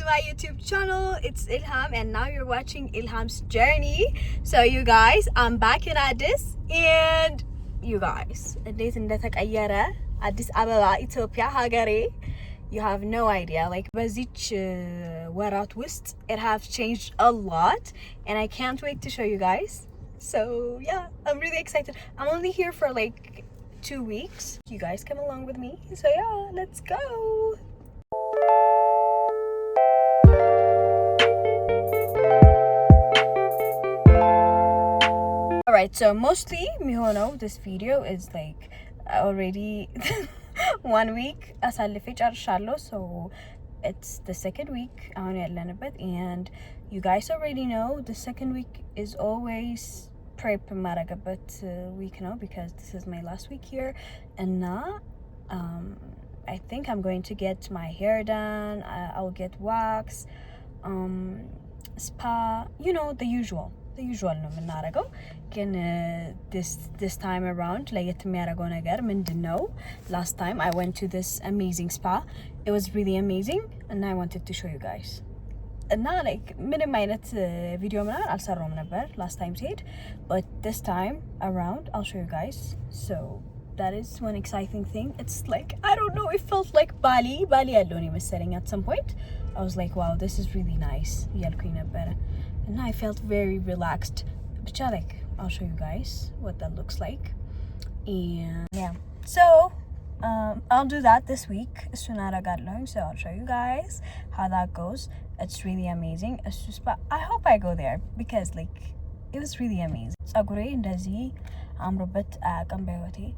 my YouTube channel. It's Ilham and now you're watching Ilham's journey. So you guys, I'm back in Addis and you guys, እንዴት እንደተቀየረ አዲስ አበባ ኢትዮጵያ ሀገሬ, you have no idea. Like በዚች ወራት ውስጥ it has changed a lot and I can't wait to show you guys. So yeah, I'm really excited. I'm only here for like 2 weeks. You guys come along with me. So yeah, let's go. Alright, so mostly mihono this video is like already 1 week አሳልፌ ጨርሻለሁ. So it's the second week አሁን ያለንበት, and you guys already know the second week is always prep ማረገበት week ነው because this is my last week here. And now I think I'm going to get my hair done. I'll get wax, spa, you know, the usual ነው የምናረገው. ግን this time around ለየት የሚያደርገው ነገር ምንድነው? Last time I went to this amazing spa. It was really amazing and I wanted to show you guys. እና like ምንም አይነት ቪዲዮ ምናምን አልሰራውም ነበር last time said, but this time around I'll show you guys. So that is one exciting thing. It's like, I don't know, it felt like Bali ያለው ነው መሰለኝ. At some point I was like, wow, this is really nice ያልኩኝ ነበር. And I felt very relaxed. But like, I'll show you guys what that looks like. And yeah, so I'll do that this week. So I'll show you guys how that goes. It's really amazing. It's just, but I hope I go there because like it was really amazing. Sagure ndazi amrobet kambayoti,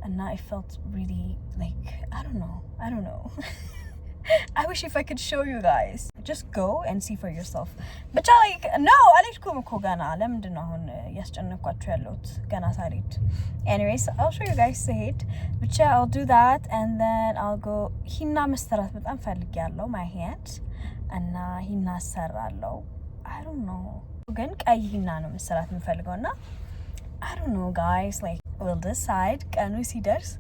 and now I felt really like I don't know. I wish if I could show you guys. Just go and see for yourself. But like, no, አልሄድኩም እኮ ገና። ለምንድን ነው አሁን ያስጨነቅኳችሁ ያለሁት? ገና ሳልሄድ። Anyways, I'll show you guys ስሄድ. ብቻ I'll do that and then I'll go ሂና መሰራት በጣም ፈልጊያለሁ, my hand. እና ሂና እሰራለሁ. I don't know. ግን ቀይ ሂና ነው መሰራት የምፈልገው እና I don't know guys, like we'll decide ቀኑ ሲደርስ.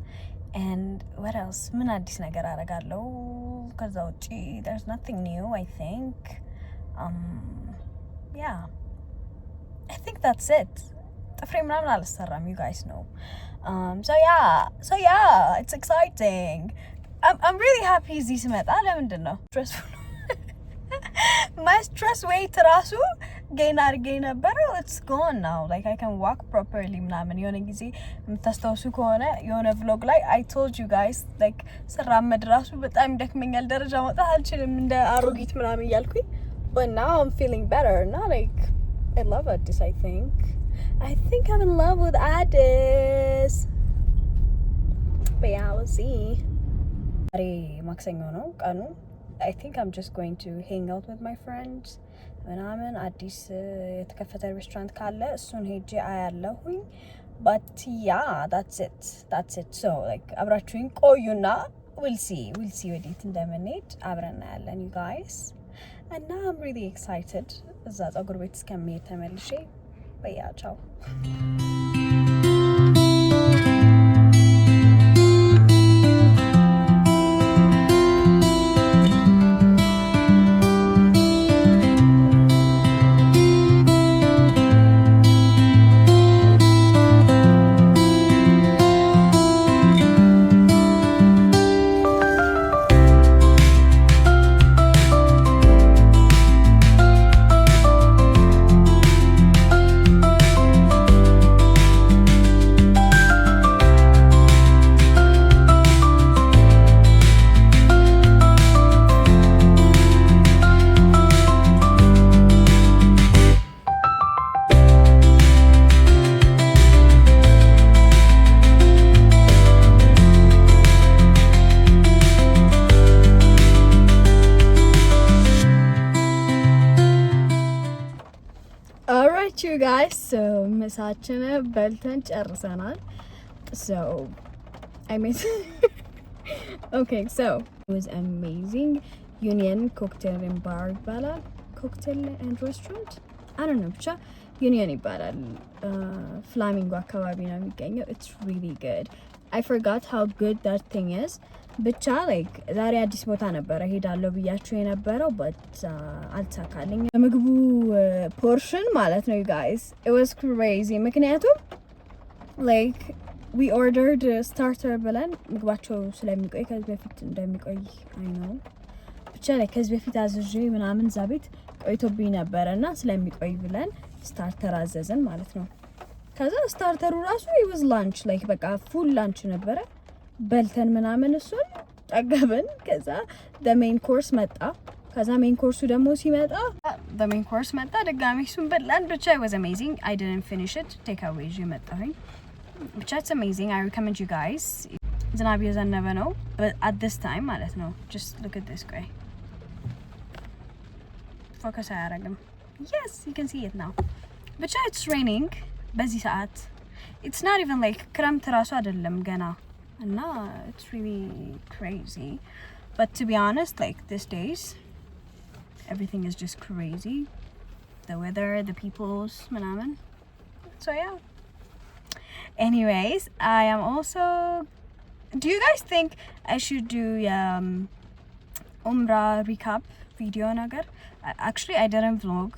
And what else? ምን አዲስ ነገር አደርጋለሁ? ከዛ ውጪ there's nothing new, I think. Yeah, I think that's it. ጥፍሬ ምናምን አልሰራም, you guys know. So yeah, it's exciting. I'm really happy እዚህ ስመጣ. ለምንድን ነው stressful? My stress weight ራሱ gain አድርጌ ነበር. It's gone now. Like I can walk properly ምናምን. የሆነ ጊዜ የምታስታውሱ ከሆነ የሆነ vlog ላይ I told you guys like ስራመድ ራሱ በጣም ይደክመኛል, ደረጃ መውጣት አልችልም እንደ አሮጊት ምናምን እያልኩኝ. But now I'm feeling better. Now like I love Addis. I think I'm in love with Addis. But yeah, we'll see. ዛሬ ማክሰኞ ነው ቀኑ. I think I'm just going to hang out with my friends. ምናምን አዲስ የተከፈተ ሬስቶራንት ካለ እሱን ሄጄ አያለሁኝ. But yeah, that's it. So like አብራችሁኝ ቆዩና we'll see ወዴት እንደምንሄድ አብረን እናያለን you guys. And now I'm really excited. እዛ ፀጉር ቤት እስከምሄድ ተመልሼ በያ ቻው. You guys, so ምሳችንን በልተን ጨርሰናል. So I made okay, so it was amazing. Union Cocktail and Bar ይባላል. Cocktail and Restaurant, I don't know, ብቻ Union ይባላል. ፍላሚንጎ አካባቢ ነው የሚገኘው. It's really good. I forgot how good that thing is. ብቻ ላይክ ዛሬ አዲስ ቦታ ነበር ሄዳለሁ ብያችሁ የነበረው but አልተሳካልኝ። ምግቡ ፖርሽን ማለት ነው you guys, it was crazy ምክንያቱም like we ordered starter ብለን ምግባቸው ስለሚቆይ ከዚህ በፊት እንደሚቆይ I know ብቻ ላይ ከዚህ በፊት አዝዤ ምናምን እዛ ቤት ቆይቶብኝ ነበርና ስለሚቆይ ብለን ስታርተር አዘዘን ማለት ነው። ከዛ ስታርተሩ ራሱ it was lunch like በቃ full lunch ነበረ በልተን ምናምን እሱን ጠገብን። ከዛ the main course መጣ። ከዛ main course ደግሞ ሲመጣ the main course መጣ ድጋሚ እሱን በላን። ብቻ it was amazing. I didn't finish it. take away ይዤ መጣሁኝ። ብቻ it's amazing. I recommend you guys. ዝናብ የዘነበ ነው but at this time ማለት ነው. just look at this guy. focus አያረግም. yes you can see it now. ብቻ it's raining በዚህ ሰዓት it's not even like ክረምት ራሱ አይደለም ገና እና it's really crazy. But to be honest, like these days everything is just crazy. The weather, the people's manaman. So yeah. Anyways, I am also, do you guys think I should do Umrah recap video nagar? Actually I didn't vlog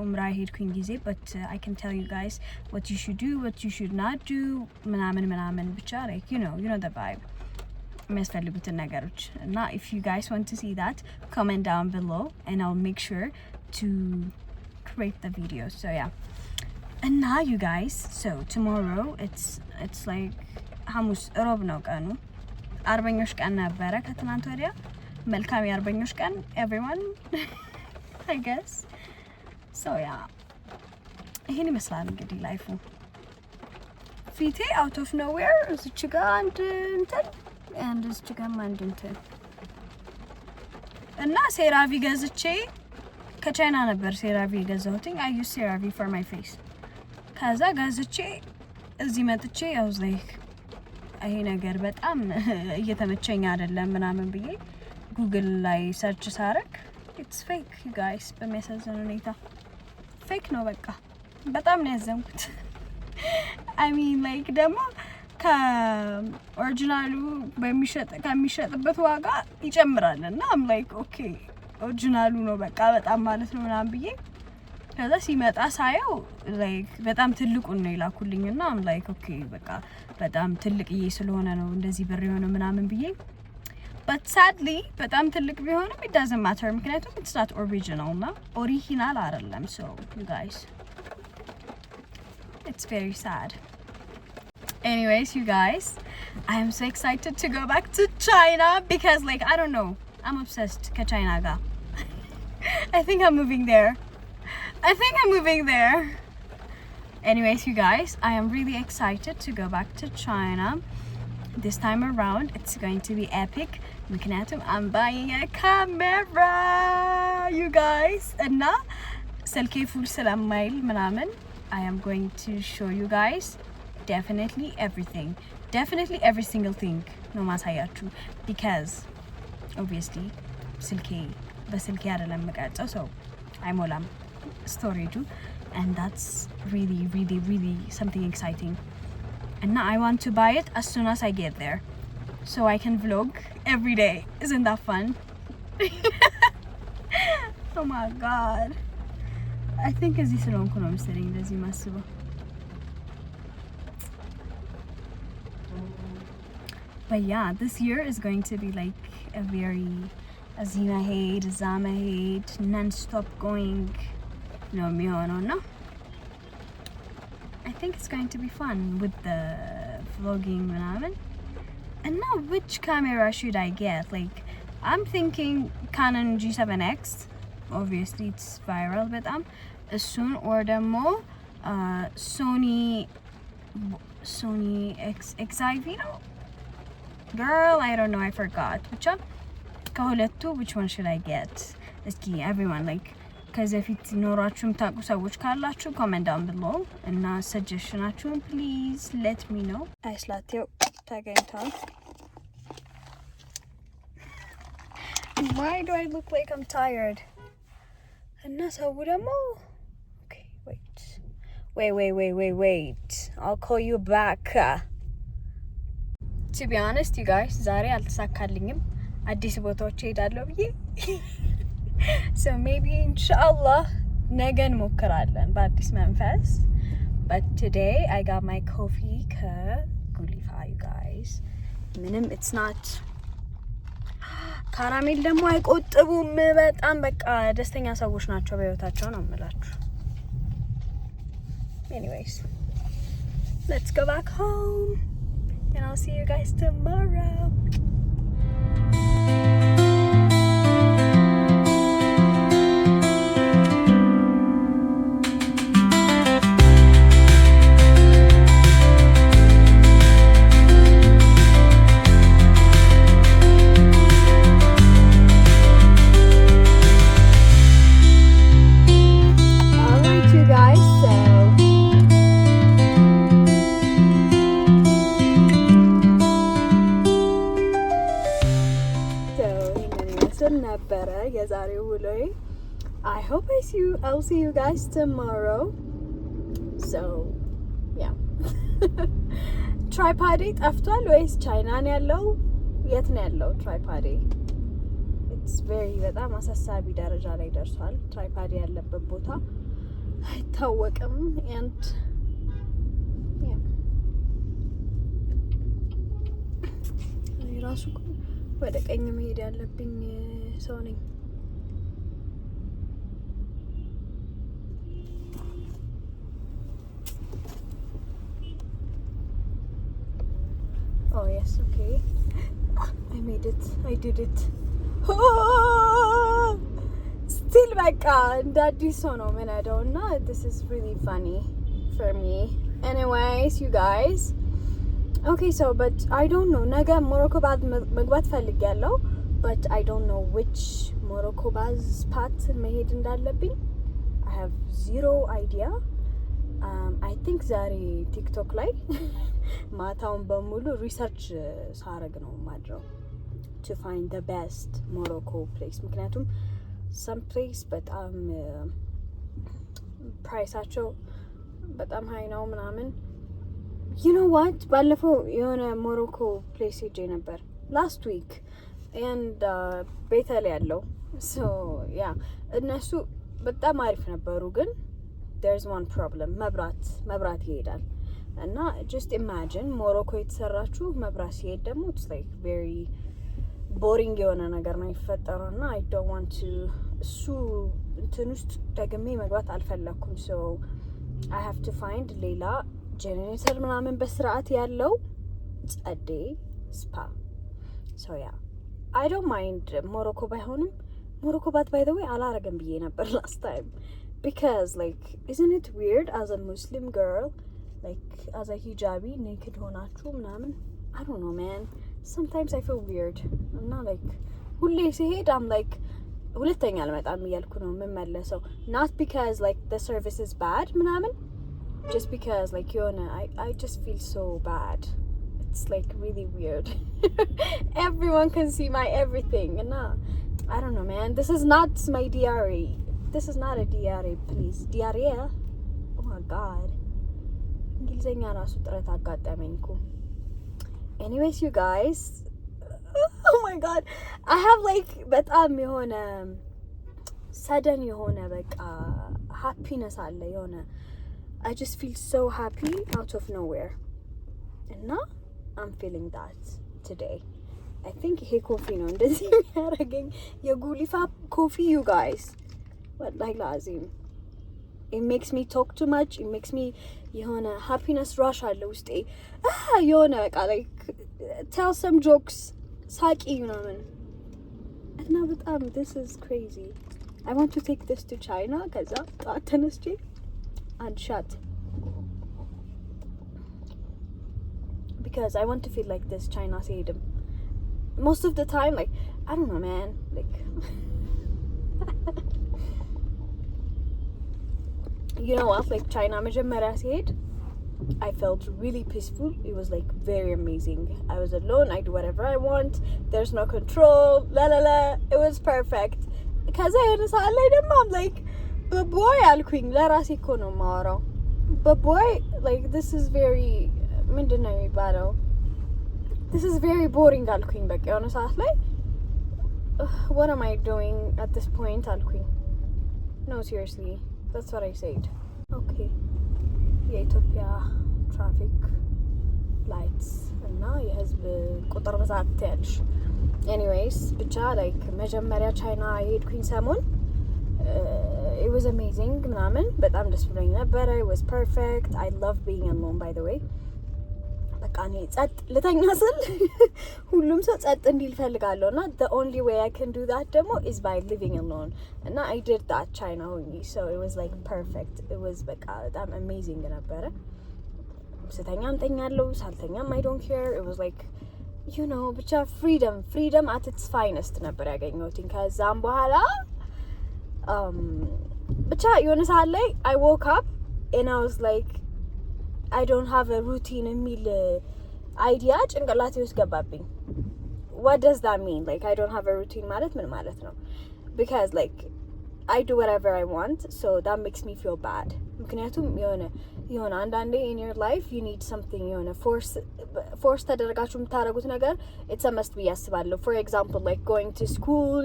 Umrah ሄድኩኝ ጊዜ but I can tell you guys what you should do, what you should not do ምናምን ብቻ like you know the vibe የሚያስፈልጉትን ነገሮች እና if you guys want to see that comment down below and I'll make sure to create the video. So yeah. And now you guys, so tomorrow it's like ሐሙስ ሮብ ነው ቀኑ አርበኞች ቀን ነበረ ከትናንት ወዲያ መልካም የአርበኞች ቀን everyone I guess. So yeah, ይሄን ይመስላል እንግዲህ ላይፉ። ፊቴ out of nowhere እዚች ጋር አንድ እንትን and እዚች ጋር አንድ እንትን እና ሴራቪ ገዝቼ ከቻይና ነበር ሴራቪ ገዛሁትኝ። I use ሴራቪ for my face. ከዛ ገዝቼ እዚህ መጥቼ I was like ይሄ ነገር በጣም እየተመቸኝ አይደለም ምናምን ብዬ ጉግል ላይ ሰርች ሳረግ it's fake you guys በሚያሳዝን ሁኔታ ፌክ ነው በቃ በጣም ነው ያዘንኩት። I mean like ደግሞ ከኦሪጂናሉ ከሚሸጥበት ዋጋ ይጨምራል እና I'm like okay ኦሪጂናሉ ነው በቃ በጣም ማለት ነው ምናምን ብዬ ከዛ ሲመጣ ሳየው like በጣም ትልቁን ነው ይላኩልኝ እና I'm like okay በቃ በጣም ትልቅዬ ስለሆነ ነው እንደዚህ ብር የሆነ ምናምን ብዬ but sadly በጣም ትልቅ ቢሆንም it doesn't matter ምክንያቱም it's not original ነው ኦሪጂናል አይደለም. so you guys it's very sad. Anyways you guys, I am so excited to go back to China because like I don't know I'm obsessed with China ga. I think I'm moving there. Anyways you guys, I am really excited to go back to China. This time around it's going to be epic ምክንያቱም I'm buying a camera you guys እና ስልኬ ፉል ስለማይል ምናምን I am going to show you guys definitely every single thing ነው ማሳያችሁ because obviously በስልኬ አይደለም መቀርጸው so አይሞላም ስቶሬጁ and that's really something exciting. And now I want to buy it as soon as I get there so I can vlog every day. Isn't that fun? Oh my god, I think እዚህ ስለሆንኩ ነው መሰለኝ እንደዚህ ማስበው but yeah this year is going to be like a very እዚህ መሄድ እዛ መሄድ non-stop going ነው የሚሆነው እና I think it's going to be fun with the vlogging ምናምን እና which camera should I get? Like I'm thinking Canon G7X obviously it's viral በጣም እሱን or ደግሞ Sony XIV ነው girl I don't know I forgot ብቻ ከሁለቱ which one should I get? እስኪ everyone like ከዚህ በፊት ኖራችሁም ታውቁ ሰዎች ካላችሁ comment down below እና suggestionaችሁን please let me know. አይስላቴው ተገኝቷል. Why do I look like I'm tired? እና ሰው ደግሞ okay wait I'll call you back. to be honest you guys ዛሬ አልተሳካልኝም አዲስ ቦታዎች ሄዳለሁ ብዬ so maybe inshallah ነገ እንሞክራለን በአዲስ መንፈስ but today I got my coffee ከጉሊፋ you guys ምንም it's not ካራሜል ደግሞ አይቆጥቡም በጣም በቃ ደስተኛ ሰዎች ናቸው በህይወታቸው ነው የምላችሁ anyways let's go back home and I'll see you guys tomorrow. I hope I'll see you guys tomorrow. So, yeah. Tripod ጠፍቷል ወይስ ቻይና ነው ያለው? የት ነው ያለው tripod? It's very በጣም አሳሳቢ ደረጃ ላይ ደርሷል። tripod ያለበት ቦታ አይታወቅም and yeah. ራሱ ወደ ቀኝ መሄድ ያለብኝ ሰው ነኝ። Oh yes, okay. I made it. I did it. Still like daddy sono menadonna. This is really funny for me. Anyways, you guys. Okay, so but I don't know. Naga Morocco bad magbat falligallo, but I don't know which Morocco baz path mehed indallabኝ. I have zero idea. I think ዛሬ ቲክቶክ ላይ ማታውን በሙሉ ሪሰርች ሳረግ ነው ማድረው to find the best Morocco place ምክንያቱም some place በጣም ፕራይሳቸው በጣም ሃይ ነው ምናምን you know what ባለፈው የሆነ ሞሮኮ ፕሌስ ሄጄ ነበር last week and ቤተል ያለው so yeah እነሱ በጣም አሪፍ ነበሩ ግን there's one problem መብራት ይሄዳል እና just imagine ሞሮኮ የተሰራችሁ መብራት ሲሄድ ደግሞ it's like very boring የሆነ ነገር ነው የሚፈጠረው እና I don't want to እሱ እንትን ውስጥ ደግሜ መግባት አልፈለኩም so I have to find ሌላ ጄኔሬተር ምናምን በስርዓት ያለው ጸዴ ስፓ so yeah I don't mind ሞሮኮ ባይሆንም ሞሮኮ by the way አላረገም ብዬ ነበር last time because like isn't it weird as a Muslim girl like as a hijabi naked honachu ምናምን I don't know man sometimes I feel weird I'm not like ሁሌ ሲሄድ I'm like ሁለተኛ አልመጣም እያልኩ ነው የምመለሰው not because like the service is bad ምናምን just because like የሆነ I just feel so bad it's like really weird everyone can see my everything and I don't know man this is not my diary this is not a diary please diarrhea oh my god እንግሊዘኛ ራሱ ጥረት አጋጠመኝ እኮ anyways you guys oh my god I have like በጣም የሆነ sudden የሆነ በቃ happiness አለ የሆነ I just feel so happy out of nowhere and now I'm feeling that today I think ይሄ ኮፊ ነው እንደዚህ የሚያደርገኝ የጉሊፋ ኮፊ you guys wallahi lazim it makes me talk too much it makes me የሆነ happiness rush አለ ውስጤ የሆነ በቃ like tell some jokes ሳቂ ምናምን እና በጣም this is crazy I want to take this to China ከዛ ጠዋት ተነስቼ and shut because I want to feel like this China ሲሄድም most of the time like I don't know man like you know what like China መጀመሪያ ሲሄድ I felt really peaceful it was like very amazing I was alone I do whatever I want there's no control la la la it was perfect ከዛ የሆነ ሰዓት ላይ ደግሞ I'm like but boy አልኩኝ ለራሴ እኮ ነው የማወራው but boy like this is very ምንድነው የሚባለው this is very boring አልኩኝ በቃ የሆነ ሰዓት ላይ what am I doing at this point አልኩኝ no seriously that's what I said okay የኢትዮጵያ ትራፊክ ላይትስ እና የህዝብ ቁጥር ብዛት ያልሽ anyways ብቻ like መጀመሪያ ቻይና የሄድኩኝ ሰሞን it was amazing ምናምን በጣም ደስ ብሎኝ ነበር it was perfect I love being alone by the way በቃ እኔ ጸጥ ልተኛ ስል ሁሉም ሰው ጸጥ እንዲል ፈልጋለሁና the only way I can do that ደግሞ is by living alone እና I did that China ሆኜ so it was like perfect it was በቃ በጣም amazing ነበረ ስተኛም ተኛለሁ ሳልተኛም I don't care it was like you know ብቻ freedom at its finest ነበር ያገኘሁት ከዛም በኋላ ብቻ የሆነ ሰዓት ላይ I woke up and I was like I don't have a routine የሚል idea ጭንቅላቴ ውስጥ ገባብኝ what does that mean like I don't have a routine ማለት ምን ማለት ነው because like I do whatever I want so that makes me feel bad ምክንያቱም የሆነ አንዳንዴ in your life you need something የሆነ force ተደረጋችሁ የምታደርጉት ነገር it's a must be ያስባለሁ for example like going to school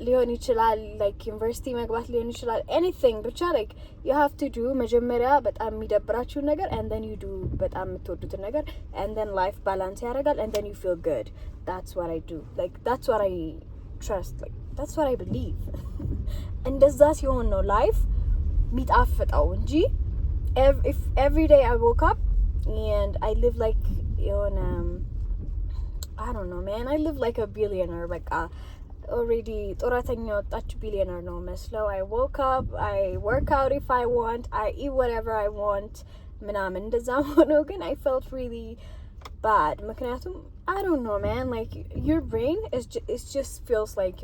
ሊሆን ይችላል like ዩኒቨርሲቲ መግባት ሊሆን ይችላል anything ብቻ like you have to do መጀመሪያ በጣም የሚደብራችሁ ነገር and then you do በጣም የምትወዱት ነገር and then life balance ያደርጋል and then you feel good that's what I do like that's what I trust like that's what I believe እንደዛ ሲሆን ነው life የሚጣፍጠው እንጂ if every day I woke up and I live like I don't know man I live like a billionaire በቃ already ጦረተኛ ወጣች billionaire ነው መስለው I woke up I work out if I want I eat whatever I want ምናምን እንደዛ ሆኖ ግን I felt really bad ምክንያቱም I don't know man like your brain is just feels like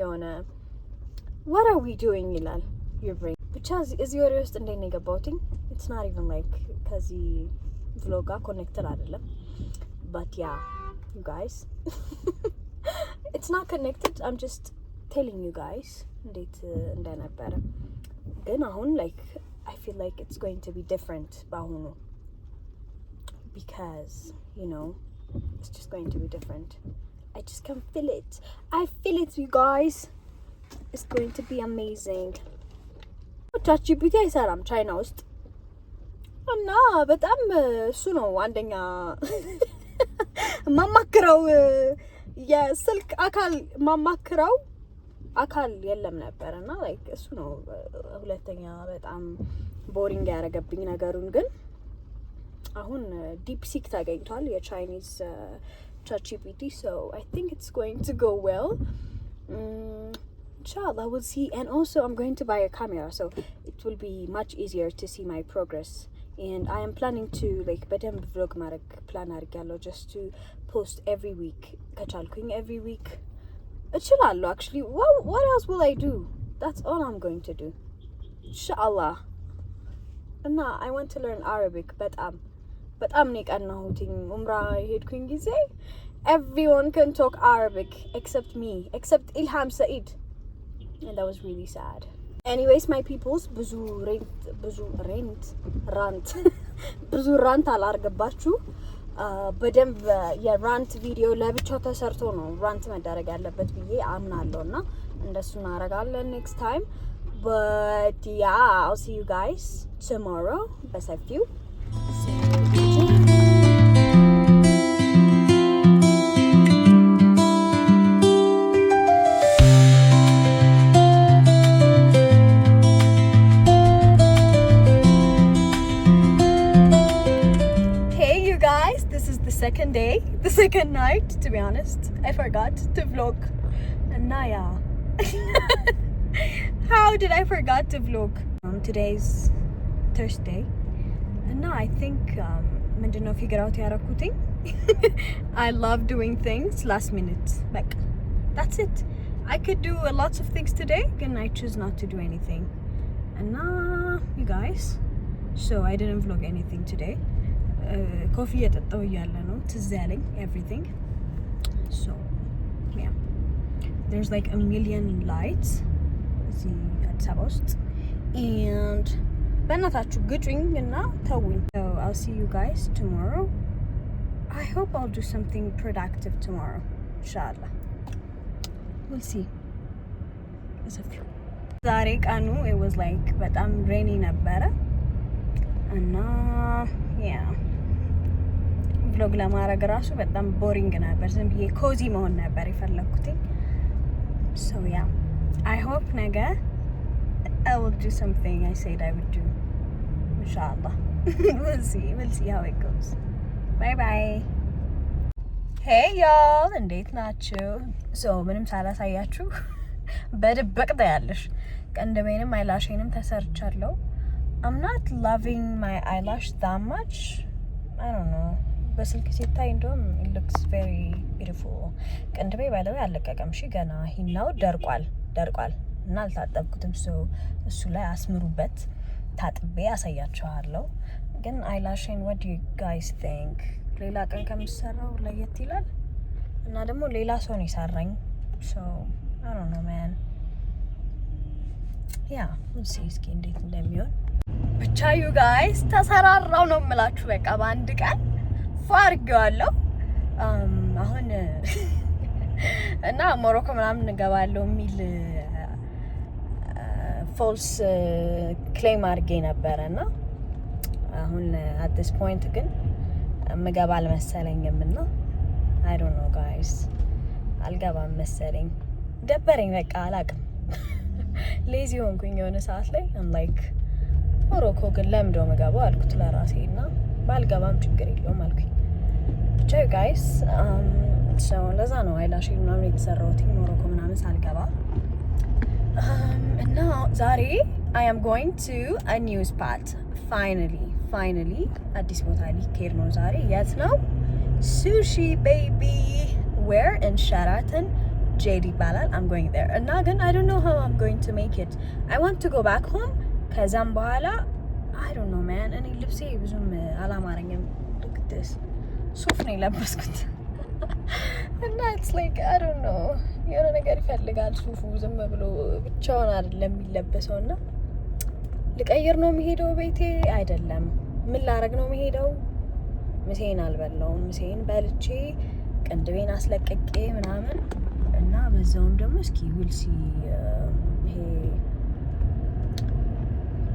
what are we doing ይላል your brain ብቻ እዚህ ወሬ ውስጥ እንዴት ነው የገባሁት it's not even like ከዚህ vlog ጋር connected አይደለም but yeah you guys it's not connected I'm just telling you guys እንዴት እንደነበረ ግን አሁን like I feel like it's going to be different በአሁኑ because it's just going to be different I just can feel it I feel it you guys it's going to be amazing ChatGPT አይሰራም ቻይና ውስጥ እና በጣም እሱ ነው አንደኛ ማማክረው የስልክ አካል ማማክረው አካል የለም ነበርና like እሱ ነው ሁለተኛ በጣም ቦሪንግ ያረገብኝ ነገሩን ግን አሁን ዲፕሲክ ታገኝቷል የቻይኒዝ ChatGPT so I think it's going to go well inshallah we'll see and also I'm going to buy a camera so it will be much easier to see my progress and I am planning to like በደንብ vlog ማድረግ plan አድርጋለሁ just to post every week ከቻልኩኝ every week እችላለሁ actually what else will I do that's all I'm going to do inshallah እና I want to learn Arabic በጣም ነው የቀናሁትኝ ኡምራ ሄድኩኝ ጊዜ everyone can talk Arabic except me except Ilham Said and that was really sad anyways my peoples ብዙ ራንት አላርገባችሁ በደንብ የራንት ቪዲዮ ለብቻው ተሰርቶ ነው ራንት መደረግ ያለበት ብዬ አምናለሁና እንደሱ እናደርጋለን next time but yeah I'll see you guys tomorrow በሰፊው the second night to be honest I forgot to vlog and yeah how did I forgot to vlog today's Thursday and now I think ምንድነው figure out ያረኩትኝ I love doing things last minute like that's it I could do lots of things today and I choose not to do anything and you guys so I didn't vlog anything today coffee እየጠጣሁ እያለ ነው ትዝ ያለኝ everything so yeah there's like a million lights እዚህ አዲስ አበባ ውስጥ and በእናታችሁ ግጩኝ እና ተውኝ so I'll see you guys tomorrow I hope I'll do something productive tomorrow. Inshallah. We'll see. ዛሬ ቀኑ it was like በጣም rainy ነበረ እና vlog ለማድረግ ራሱ በጣም ቦሪንግ ነበር። ዝም ብዬ ኮዚ መሆን ነበር የፈለኩት። So yeah, I hope ነገ I will do something I said I would do. Inshallah. We'll see how it goes. Bye bye. Hey y'all, እንዴት ናችሁ? So ምንም ሳላሳያችሁ በድብቅ ታያለሽ። ቀንደሜንም አይላሽንም ተሰርቻለሁ። I'm not loving my eyelash that much. I don't know. በስልክ ሲታይ እንደውም it looks very beautiful. ቀንደሜ ባይለው ያለቀቀም እሺ፣ ገና ሂናው ደርቋል እና አልታጠብኩትም። እሱ ላይ አስምሩበት። ታጥቤ ያሳያችኋለሁ። ግን አይላሽን what do you guys think? ሌላ ቀን ከምሰራው ለየት ይላል እና ደግሞ ሌላ ሰው ነው ይሰራኝ። So I don't know man. Yeah, we'll see እስኪ እንዴት እንደሚሆን። ብቻ you guys ተሰራራው ነው የምላችሁ። በቃ በአንድ ቀን ፋርጌዋለሁ። አሁን እና ሞሮኮ ምናምን እንገባለሁ የሚል ፎልስ ክሌም አድርጌ ነበረና አሁን at this point ግን ምገባ አልመሰለኝም እና I don't know guys አልገባም መሰለኝ። ደበረኝ በቃ አላቅም። ሌዚ ሆንኩኝ የሆነ ሰዓት ላይ I'm like ሞሮኮ ግን ለምዶ ምገባው አልኩት ለራሴ እና ባልገባም ችግር የለውም አልኩኝ። ብቻ guys so ለዛ ነው አይላሽ ምናምን የተሰራሁት ሞሮኮ ምናምን ሳልገባ። እና ዛሬ I am going to a new spot. Finally አዲስ ቦታ ሊኬድ ነው ዛሬ። የት ነው? Sushi baby. Where? In Sheraton JD ይባላል. I'm going there. እና ግን I don't know how I'm going to make it. I want to go back home. ከዛም በኋላ I don't know man. እኔ ልብሴ ብዙም አላማረኝም። Look at this. ሱፍ ነው የለበስኩት እና it's like I don't know የሆነ ነገር ይፈልጋል ሱፉ። ዝም ብሎ ብቻውን አይደለም የሚለበሰው እና ልቀይር ነው የሚሄደው ቤቴ አይደለም። ምን ላረግ ነው የሚሄደው? ምሴን አልበላውም። ምሴን በልቼ ቅንድቤን አስለቀቄ ምናምን እና በዛውም ደግሞ እስኪ ውልሲ ይሄ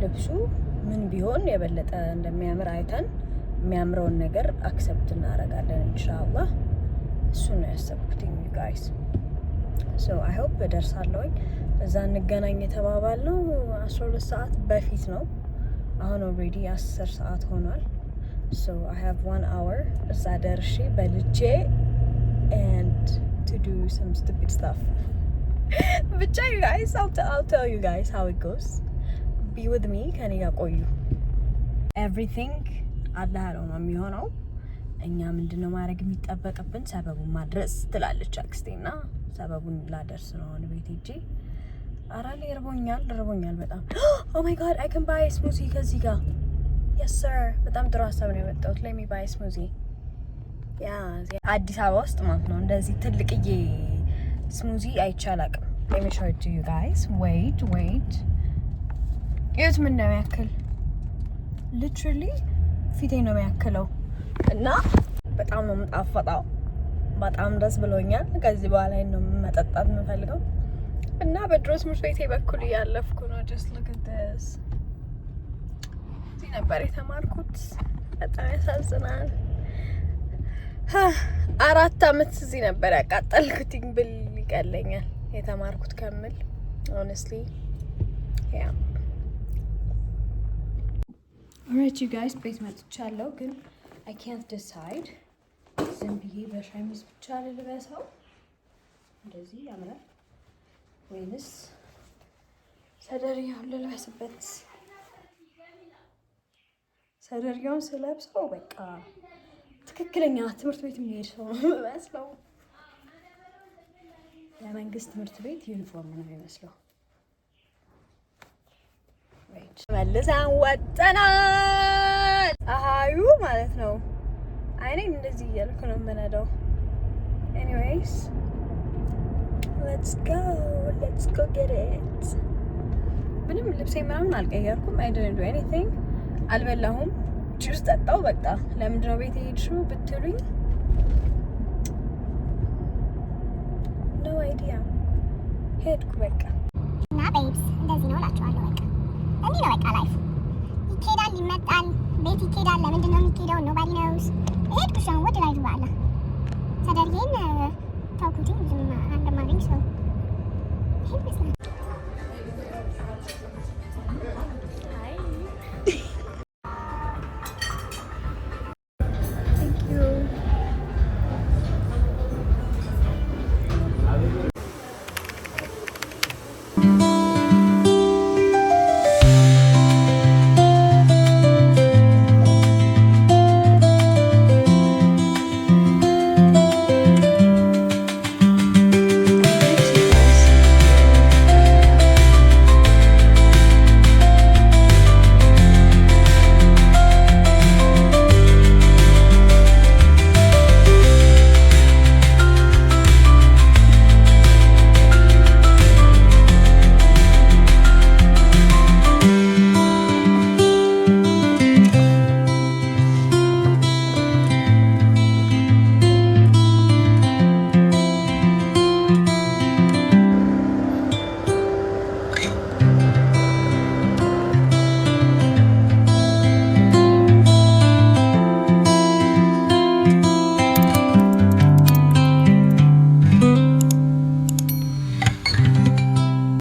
ልብሱ ምን ቢሆን የበለጠ እንደሚያምር አይተን የሚያምረውን ነገር አክሰፕት እናደርጋለን ኢንሻአላህ። እሱ ነው ያሰብኩት guys. So I hope እደርሳለሁ። እዛ እንገናኝ የተባባልነው 12 ሰዓት በፊት ነው። አሁን ኦልሬዲ 10 ሰዓት ሆኗል። So I have 1 hour እዛ ደርሼ በልቼ and to do some stupid stuff. ብቻ you guys I'll tell you guys how it goes. Be with me ከኔ ጋር ቆዩ። Everything አላህ ነው የሚሆነው። እኛ ምንድነው ማድረግ የሚጠበቅብን? ሰበቡን ማድረስ ትላለች አክስቴና ሰበቡን ላደርስ ነው አሁን ቤት ሄጄ። አራሌ እርቦኛል በጣም። Oh my god, I can buy a smoothie ከዚህ ጋር። Yes sir. በጣም ጥሩ ሀሳብ ነው የመጣሁት። Let me buy a smoothie. አዲስ አበባ ውስጥ ማለት ነው እንደዚህ ትልቅዬ ስሙዚ አይቻላቅም። Let me show it to you guys. Wait. ይኸውት ምን ነው ያክል literally ፊቴ ነው የሚያክለው እና በጣም ነው የምጣፈጣው። በጣም ደስ ብሎኛል። ከዚህ በኋላ ነው መጠጣት የምፈልገው እና በድሮ ትምህርት ቤቴ በኩል ያለፍኩ ነው። just look at this. እዚህ ነበር የተማርኩት። በጣም ያሳዝናል። 4 አመት እዚህ ነበር ያቃጠልኩት ብል ይቀለኛል የተማርኩት ከምል honestly. Yeah. Alright you guys, ቤት መጥቻለሁ ግን I can't decide. ዝም ብዬ በሸሚዝ ብቻ ልልበሰው እንደዚህ ያምራል ወይንስ ሰደርያውን ልልበስበት? ሰደርያውን ስለብሰው በቃ ትክክለኛ ትምህርት ቤት የሚሄድ ሰው ነው የሚመስለው። የመንግስት ትምህርት ቤት ዩኒፎርም ነው የሚመስለው። መልሰን ወጥተናል። ፀሐዩ ማለት ነው። አይኔን እንደዚህ እያልኩ ነው የምነዳው። Anyways, let's go get it. ምንም ልብሴ ምናምን አልቀየርኩም። I didn't do anything. አልበላሁም። ጁስ ጠጣው በቃ። ለምንድን ነው ቤት የሄድሽው ብትሉኝ no idea ሄድኩ በቃ እና ቤብስ እንደዚህ ነው እላችኋለሁ። በቃ እንዲህ ነው በቃ ላይፍ ይኬዳል ይመጣል ቤት ይኬዳል። ለምንድን ነው የሚኬደው? ኖባዲ ኖውስ። ሄድኩ ሻን ወደ ላይ ባላ ተደርጌን ታውቁትኝ ዝም አንደማገኝ ሰው ይሄ ይመስላል።